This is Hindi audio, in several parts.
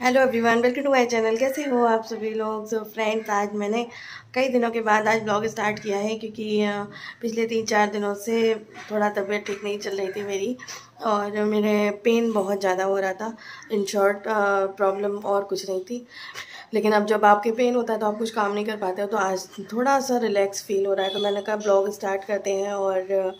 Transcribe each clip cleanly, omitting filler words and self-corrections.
Hello everyone, welcome to my channel. कैसे हो आप सभी लोग। सो फ्रेंड्स, आज मैंने कई दिनों के बाद आज ब्लॉग स्टार्ट किया है क्योंकि पिछले 3-4 दिनों से थोड़ा तबीयत ठीक नहीं चल रही थी मेरी, और मेरे पेन बहुत ज़्यादा हो रहा था। इन शॉर्ट प्रॉब्लम और कुछ नहीं थी, लेकिन अब जब आपके पेन होता है तो आप कुछ काम नहीं कर पाते हो। तो आज थोड़ा सा रिलैक्स फील हो रहा है, तो मैंने कहा ब्लॉग स्टार्ट करते हैं और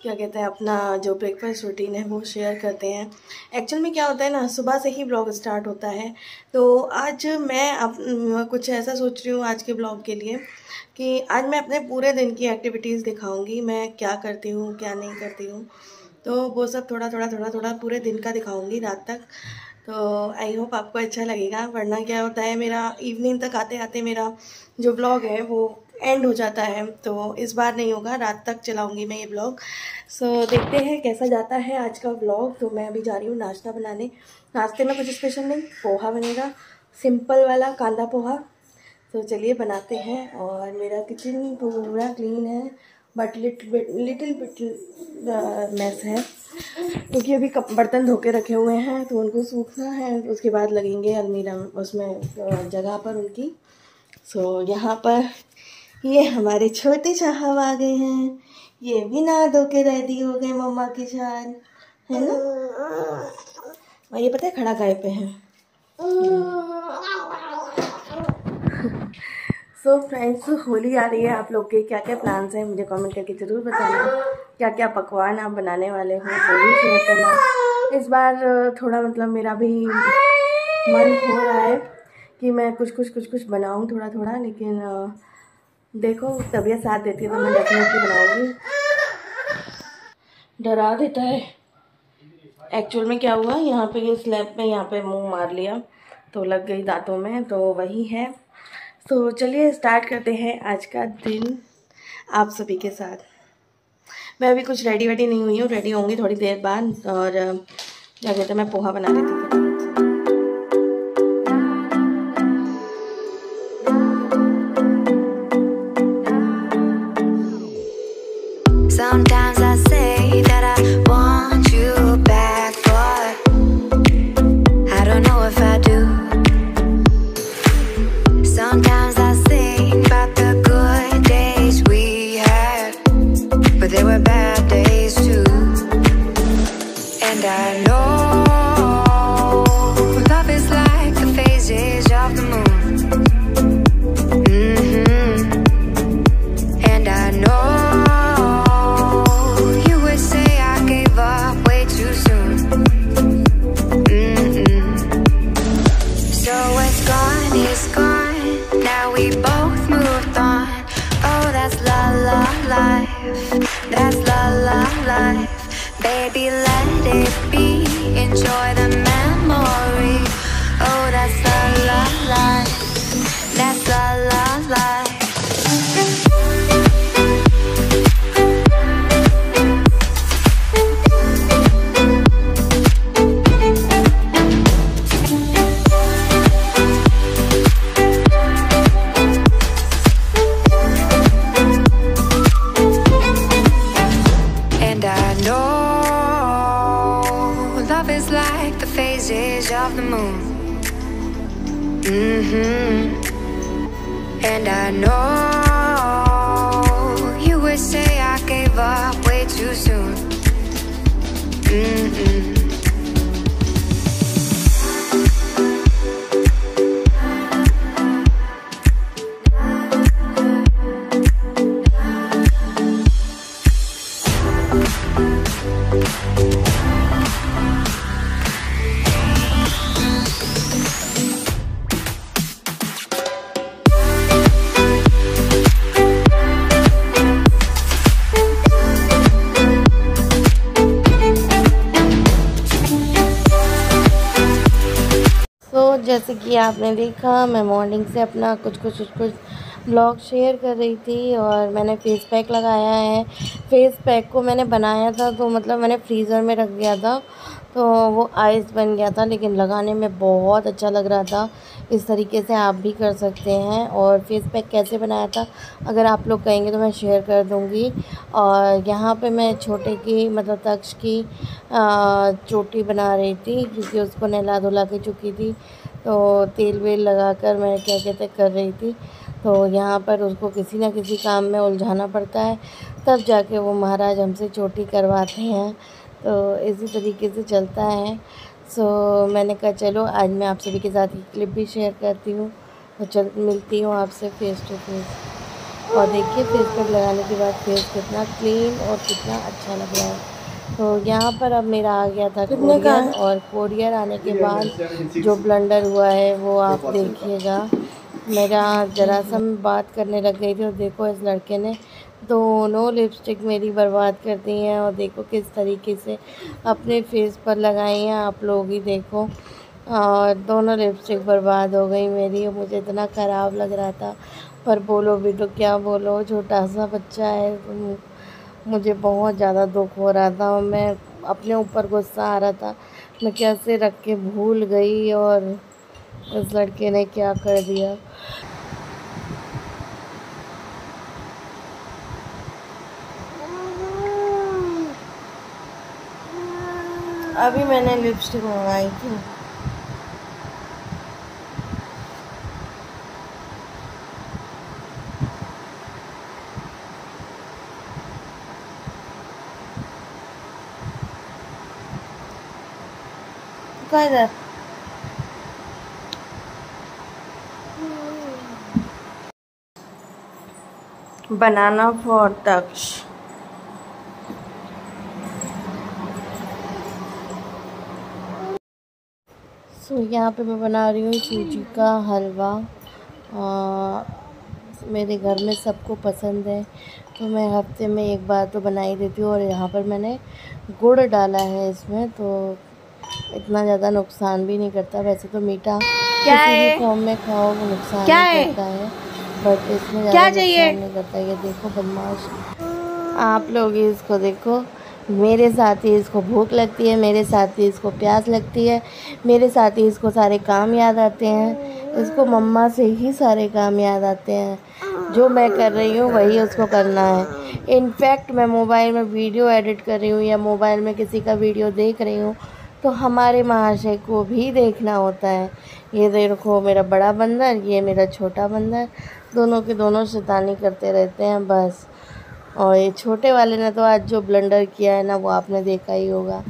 क्या कहते हैं, अपना जो ब्रेकफास्ट रूटीन है वो शेयर करते हैं। एक्चुअल में क्या होता है ना, सुबह से ही ब्लॉग स्टार्ट होता है। तो आज मैं कुछ ऐसा सोच रही हूँ आज के ब्लॉग के लिए कि आज मैं अपने पूरे दिन की एक्टिविटीज़ दिखाऊंगी, मैं क्या करती हूँ क्या नहीं करती हूँ। तो वो सब थोड़ा पूरे दिन का दिखाऊंगी रात तक। तो आई होप आपको अच्छा लगेगा, वरना क्या होता है, मेरा इवनिंग तक आते आते मेरा जो ब्लॉग है वो एंड हो जाता है। तो इस बार नहीं होगा, रात तक चलाऊंगी मैं ये ब्लॉग। सो देखते हैं कैसा जाता है आज का ब्लॉग। तो मैं अभी जा रही हूँ नाश्ता बनाने। नाश्ते में कुछ स्पेशल नहीं, पोहा बनेगा, सिंपल वाला कांदा पोहा। तो चलिए बनाते हैं। और मेरा किचन पूरा क्लीन है, बट लिटिल बिट मैस है क्योंकि अभी बर्तन धो के रखे हुए हैं तो उनको सूखना है, उसके बाद लगेंगे अलमीरा उसमें जगह पर उनकी। सो यहाँ पर ये हमारे छोटे साहब आ गए हैं, ये भी नहा धो के रेडी हो गए मम्मा के साथ, है ना। और ये पता है खड़ा काय पे है। सो फ्रेंड्स, होली आ रही है, आप लोग के क्या क्या प्लान्स हैं मुझे कमेंट करके ज़रूर बताना। क्या क्या पकवान आप बनाने वाले हो वो भी शेयर करना। इस बार थोड़ा मतलब मेरा भी मन हो रहा है कि मैं कुछ बनाऊं थोड़ा, लेकिन देखो तबीयत साथ देती है तो मैं डेफिनेटली बनाऊंगी। डरा देता है। एक्चुअल में क्या हुआ, यहाँ पे ये स्लैब पे यहाँ पे मुंह मार लिया तो लग गई दांतों में, तो वही है। तो चलिए स्टार्ट करते हैं आज का दिन आप सभी के साथ। मैं अभी कुछ रेडी नहीं हुई हूँ, रेडी होंगी थोड़ी देर बाद। और क्या कहते हैं, मैं पोहा बना लेती हूँ। Sometimes I say that I want you back, but I don't know if I do. Sometimes I think about the good days we had, but there were bad days too. And I know love is like the phases of the moon. And I know that's life. Baby, let it be. Enjoy the memory. Oh, that's life. That's life. Of the moon. And I know you would say I gave up way too soon. जैसे कि आपने देखा, मैं मॉर्निंग से अपना कुछ ब्लॉग शेयर कर रही थी। और मैंने फेस पैक लगाया है। फेस पैक को मैंने बनाया था तो मतलब मैंने फ्रीज़र में रख दिया था, तो वो आइस बन गया था, लेकिन लगाने में बहुत अच्छा लग रहा था। इस तरीके से आप भी कर सकते हैं। और फेस पैक कैसे बनाया था अगर आप लोग कहेंगे तो मैं शेयर कर दूँगी। और यहाँ पे मैं छोटे की मतलब तक्ष की चोटी बना रही थी, क्योंकि उसको नहला धुला के चुकी थी, तो तेल वेल लगा कर मैं क्या कहते कर रही थी। तो यहाँ पर उसको किसी न किसी काम में उलझाना पड़ता है, तब जाके वो महाराज हमसे चोटी करवाते हैं। तो इसी तरीके से चलता है। मैंने कहा चलो आज मैं आप सभी के साथ ये क्लिप भी शेयर करती हूँ। तो मिलती हूँ आपसे फ़ेस टू फेस। और देखिए फेस पैक लगाने के बाद फेस कितना क्लीन और कितना अच्छा लग रहा है। तो यहाँ पर अब मेरा आ गया था कोरियर, और कोरियर आने के बाद जो ब्लंडर हुआ है वो आप देखिएगा। मेरा ज़रा सा मैं बात करने लग गई थी और देखो इस लड़के ने दोनों लिपस्टिक मेरी बर्बाद कर दी हैं। और देखो किस तरीके से अपने फेस पर लगाई हैं, आप लोग ही देखो। और दोनों लिपस्टिक बर्बाद हो गई मेरी। मुझे इतना ख़राब लग रहा था, पर बोलो भी तो क्या बोलो, छोटा सा बच्चा है। तो मुझे बहुत ज़्यादा दुख हो रहा था और मैं अपने ऊपर गुस्सा आ रहा था, मैं कैसे रख के भूल गई और उस लड़के ने क्या कर दिया। अभी मैंने लिपस्टिक मंगाई थी। इधर बनाना फॉर तक्ष। यहाँ पे मैं बना रही हूँ सूजी का हलवा। मेरे घर में सबको पसंद है, तो मैं हफ्ते में एक बार तो बना ही देती हूँ। और यहाँ पर मैंने गुड़ डाला है इसमें, तो इतना ज़्यादा नुकसान भी नहीं करता। वैसे तो मीठा किसी भी फॉर्म में खाओ वो नुकसान नहीं करता है, बट इसमें ज़्यादा नुकसान नहीं करता। ये देखो बदमाश, आप लोग इसको देखो। मेरे साथ ही इसको भूख लगती है, मेरे साथ ही इसको प्यास लगती है, मेरे साथ ही इसको सारे काम याद आते हैं। इसको मम्मा से ही सारे काम याद आते हैं। जो मैं कर रही हूँ वही उसको करना है। इनफैक्ट मैं मोबाइल में वीडियो एडिट कर रही हूँ या मोबाइल में किसी का वीडियो देख रही हूँ, तो हमारे महाशय को भी देखना होता है। ये देखो मेरा बड़ा बंदर, ये मेरा छोटा बंदर, दोनों के दोनों शैतानी करते रहते हैं बस। और ये छोटे वाले ने तो आज जो ब्लंडर किया है ना, वो आपने देखा ही होगा,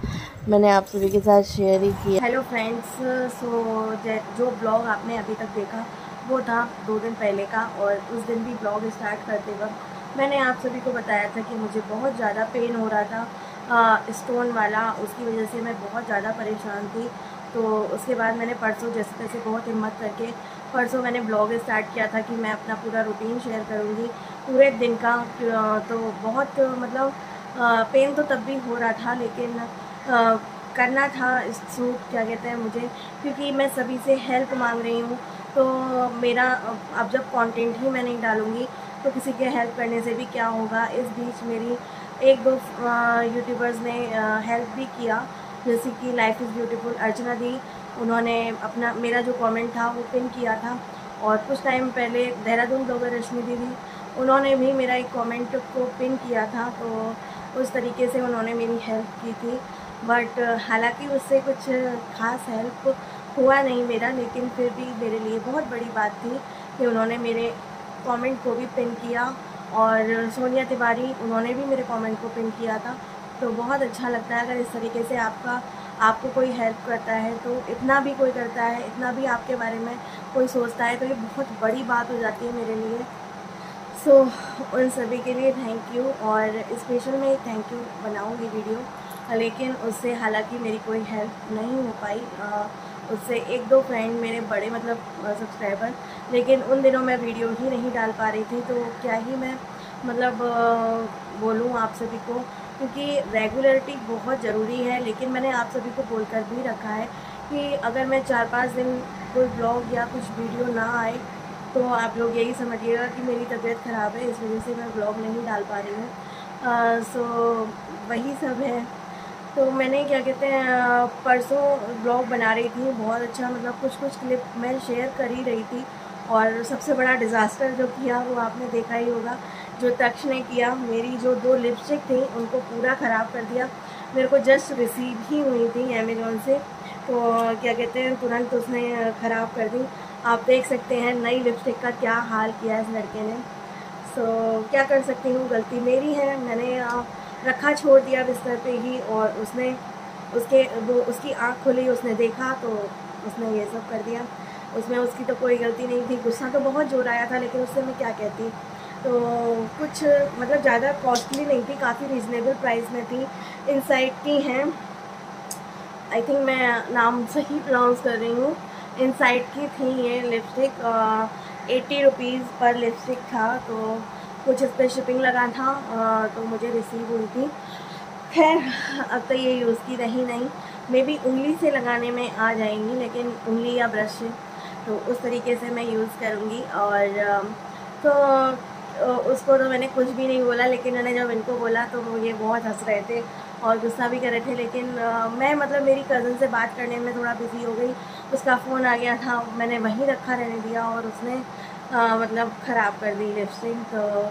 मैंने आप सभी के साथ शेयर ही किया। हेलो फ्रेंड्स, जो ब्लॉग आपने अभी तक देखा वो था 2 दिन पहले का। और उस दिन भी ब्लॉग स्टार्ट करते वक्त मैंने आप सभी को बताया था कि मुझे बहुत ज़्यादा पेन हो रहा था स्टोन वाला, उसकी वजह से मैं बहुत ज़्यादा परेशान थी। तो उसके बाद मैंने परसों जैसे तैसे बहुत हिम्मत करके परसों मैंने ब्लॉग स्टार्ट किया था कि मैं अपना पूरा रूटीन शेयर करूँगी पूरे दिन का। तो बहुत मतलब पेन तो तब भी हो रहा था, लेकिन करना था इस सूट क्या कहते हैं मुझे, क्योंकि मैं सभी से हेल्प मांग रही हूँ। तो मेरा अब जब कंटेंट ही मैं नहीं डालूँगी तो किसी के हेल्प करने से भी क्या होगा। इस बीच मेरी 1-2 यूट्यूबर्स ने हेल्प भी किया, जैसे कि लाइफ इज़ ब्यूटीफुल अर्चना दी, उन्होंने अपना मेरा जो कमेंट था वो पिन किया था। और कुछ टाइम पहले देहरादून ब्लॉगर रश्मि दीदी, उन्होंने भी मेरा एक कमेंट को पिन किया था, तो उस तरीके से उन्होंने मेरी हेल्प की थी। बट हालांकि उससे कुछ ख़ास हेल्प हुआ नहीं मेरा, लेकिन फिर भी मेरे लिए बहुत बड़ी बात थी कि उन्होंने मेरे कमेंट को भी पिन किया। और सोनिया तिवारी, उन्होंने भी मेरे कमेंट को पिन किया था। तो बहुत अच्छा लगता है अगर इस तरीके से आपको कोई हेल्प करता है, तो इतना भी कोई करता है, इतना भी आपके बारे में कोई सोचता है, तो ये बहुत बड़ी बात हो जाती है मेरे लिए। उन सभी के लिए थैंक यू। और स्पेशल मैं थैंक यू बनाऊंगी वीडियो, लेकिन उससे हालांकि मेरी कोई हेल्प नहीं हो पाई। उससे 1-2 फ्रेंड मेरे बड़े मतलब सब्सक्राइबर, लेकिन उन दिनों मैं वीडियो ही नहीं डाल पा रही थी। तो क्या ही मैं मतलब बोलूँ आप सभी को, क्योंकि रेगुलरिटी बहुत ज़रूरी है। लेकिन मैंने आप सभी को बोलकर भी रखा है कि अगर मैं 4-5 दिन कोई ब्लॉग या कुछ वीडियो ना आए तो आप लोग यही समझिएगा कि मेरी तबीयत ख़राब है, इस वजह से मैं ब्लॉग नहीं डाल पा रही हूँ। वही सब है। तो मैंने क्या कहते हैं परसों ब्लॉग बना रही थी, बहुत अच्छा मतलब कुछ क्लिप मैं शेयर कर ही रही थी। और सबसे बड़ा डिज़ास्टर जो किया वो आपने देखा ही होगा, जो तक्ष ने किया। मेरी जो 2 लिपस्टिक थी उनको पूरा ख़राब कर दिया। मेरे को जस्ट रिसीव ही हुई थी अमेज़ॉन से, तो क्या कहते हैं तुरंत उसने ख़राब कर दी। आप देख सकते हैं नई लिपस्टिक का क्या हाल किया इस लड़के ने। सो क्या कर सकती हूँ, गलती मेरी है। मैंने रखा छोड़ दिया बिस्तर पे ही, और उसकी आँख खुली, उसने देखा तो उसने ये सब कर दिया। उसमें उसकी तो कोई गलती नहीं थी। गुस्सा तो बहुत ज़ोर आया था, लेकिन उससे मैं क्या कहती। तो कुछ मतलब ज़्यादा कॉस्टली नहीं थी, काफ़ी रीज़नेबल प्राइस में थी। इनसाइट की हैं, आई थिंक मैं नाम सही प्रोनाउंस कर रही हूँ। इनसाइट की थी ये लिपस्टिक। 80 रुपीज़ पर लिपस्टिक था, तो कुछ इस पर शिपिंग लगा था, तो मुझे रिसीव हुई थी। खैर अब तो ये यूज़ की रही नहीं, मे बी उंगली से लगाने में आ जाएंगी, लेकिन उंगली या ब्रश से, तो उस तरीके से मैं यूज़ करूँगी। और तो उसको तो मैंने कुछ भी नहीं बोला, लेकिन मैंने जब इनको बोला तो वो ये बहुत हंस रहे थे और गुस्सा भी कर रहे थे। लेकिन मैं मतलब मेरी कज़न से बात करने में थोड़ा बिज़ी हो गई, उसका फ़ोन आ गया था, मैंने वहीं रखा रहने दिया और उसने मतलब ख़राब कर दी लिपस्टिक। तो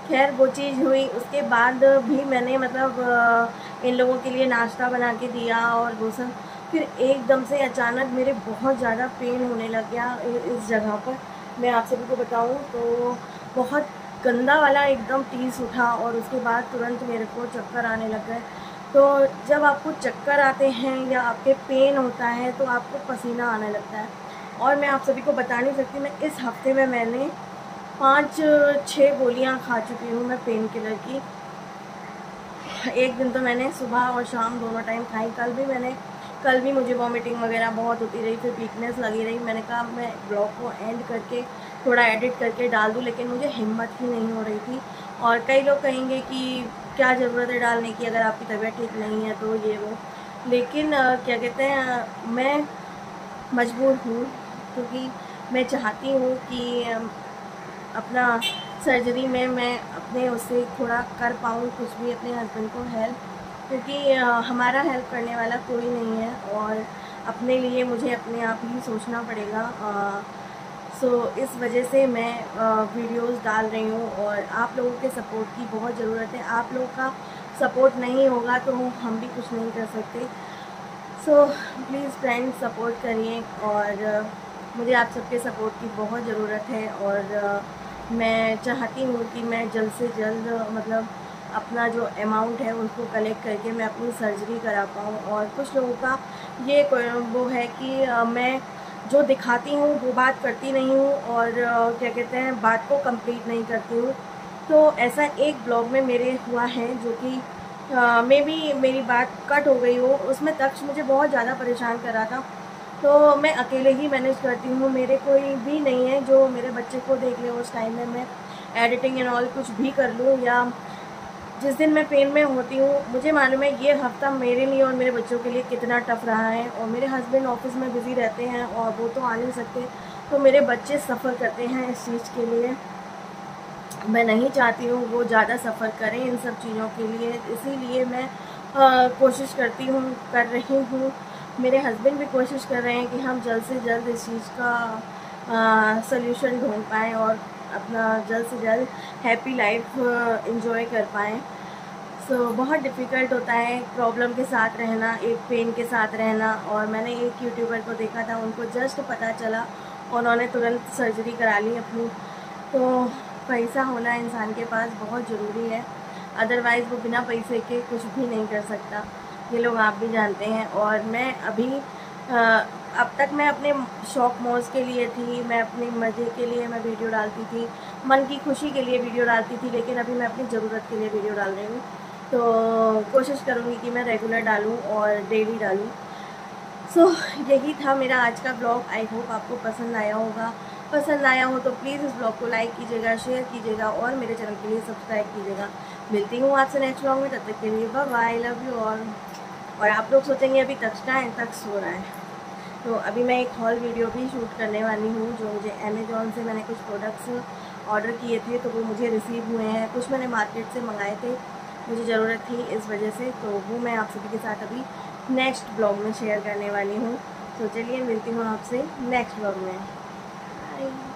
खैर वो चीज़ हुई। उसके बाद भी मैंने मतलब इन लोगों के लिए नाश्ता बना के दिया और वो सब। फिर एकदम से अचानक मेरे बहुत ज़्यादा पेन होने लग गया इस जगह पर। मैं आप सभी को बताऊं तो बहुत गंदा वाला एकदम टीस उठा, और उसके बाद तुरंत मेरे को चक्कर आने लग गए। तो जब आपको चक्कर आते हैं या आपके पेन होता है तो आपको पसीना आने लगता है। और मैं आप सभी को बता नहीं सकती, मैं इस हफ्ते में मैंने 5-6 गोलियां खा चुकी हूँ मैं पेन किलर की। एक दिन तो मैंने सुबह और शाम दोनों टाइम खाई। कल भी मुझे वॉमिटिंग वगैरह बहुत होती रही, फिर वीकनेस लगी रही। मैंने कहा मैं ब्लॉग को एंड करके थोड़ा एडिट करके डाल दूँ, लेकिन मुझे हिम्मत ही नहीं हो रही थी। और कई लोग कहेंगे कि क्या ज़रूरत है डालने की, अगर आपकी तबीयत ठीक नहीं है तो ये वो। लेकिन क्या कहते हैं मैं मजबूर हूँ, क्योंकि मैं चाहती हूँ कि अपना सर्जरी में मैं अपने उससे थोड़ा कर पाऊँ कुछ भी, अपने हस्बैंड को हेल्प, क्योंकि हमारा हेल्प करने वाला कोई नहीं है और अपने लिए मुझे अपने आप ही सोचना पड़ेगा। सो इस वजह से मैं वीडियोस डाल रही हूँ, और आप लोगों के सपोर्ट की बहुत ज़रूरत है। आप लोगों का सपोर्ट नहीं होगा तो हम भी कुछ नहीं कर सकते। सो प्लीज़ फ्रेंड्स सपोर्ट करिए, और मुझे आप सबके सपोर्ट की बहुत ज़रूरत है। और मैं चाहती हूँ कि मैं जल्द से जल्द मतलब अपना जो अमाउंट है उसको कलेक्ट करके मैं अपनी सर्जरी करा पाऊँ। और कुछ लोगों का ये वो है कि मैं जो दिखाती हूँ वो बात करती नहीं हूँ, और क्या कहते हैं बात को कंप्लीट नहीं करती हूँ। तो ऐसा एक ब्लॉग में मेरे हुआ है जो कि मे बी मेरी बात कट हो गई हो। उसमें तक्ष मुझे बहुत ज़्यादा परेशान कर रहा था, तो मैं अकेले ही मैनेज करती हूँ। मेरे कोई भी नहीं है जो मेरे बच्चे को देख ले उस टाइम में मैं एडिटिंग एंड ऑल कुछ भी कर लूँ। या जिस दिन मैं पेन में होती हूँ, मुझे मालूम है ये हफ़्ता मेरे लिए और मेरे बच्चों के लिए कितना टफ़ रहा है। और मेरे हस्बैंड ऑफिस में बिज़ी रहते हैं और वो तो आ नहीं सकते, तो मेरे बच्चे सफ़र करते हैं इस चीज़ के लिए। मैं नहीं चाहती हूँ वो ज़्यादा सफ़र करें इन सब चीज़ों के लिए, इसीलिए मैं कोशिश कर रही हूँ। मेरे हस्बैंड भी कोशिश कर रहे हैं कि हम जल्द से जल्द इस चीज़ का सल्यूशन ढूंढ पाएँ और अपना जल्द से जल्द हैप्पी लाइफ एंजॉय कर पाएँ। सो बहुत डिफ़िकल्ट होता है प्रॉब्लम के साथ रहना, एक पेन के साथ रहना। और मैंने एक यूट्यूबर को देखा था, उनको जस्ट पता चला, उन्होंने तुरंत सर्जरी करा ली अपनी। तो पैसा होना इंसान के पास बहुत ज़रूरी है, अदरवाइज़ वो बिना पैसे के कुछ भी नहीं कर सकता। ये लोग आप भी जानते हैं। और मैं अभी अब तक मैं अपने शौक मौज के लिए थी, मैं अपने मज़े के लिए मैं वीडियो डालती थी, मन की खुशी के लिए वीडियो डालती थी, लेकिन अभी मैं अपनी ज़रूरत के लिए वीडियो डाल रही हूँ। तो कोशिश करूँगी कि मैं रेगुलर डालूँ और डेली डालूँ। सो यही था मेरा आज का ब्लॉग। आई होप आपको पसंद आया होगा। पसंद आया हो तो प्लीज़ इस ब्लॉग को लाइक कीजिएगा, शेयर कीजिएगा और मेरे चैनल के लिए सब्सक्राइब कीजिएगा। मिलती हूँ आपसे नेक्स्ट ब्लॉग में, तब तक के लिए bye bye, love you all. और आप लोग सोचेंगे अभी तक का है, तक सो रहा है, तो अभी मैं एक हॉल वीडियो भी शूट करने वाली हूँ। जो मुझे अमेज़ॉन से मैंने कुछ प्रोडक्ट्स ऑर्डर किए थे तो वो मुझे रिसीव हुए हैं, कुछ मैंने मार्केट से मंगाए थे, मुझे ज़रूरत थी इस वजह से, तो वो मैं आप सभी के साथ अभी नेक्स्ट ब्लॉग में शेयर करने वाली हूँ। तो चलिए मिलती हूँ आपसे नेक्स्ट ब्लॉग में। बाय।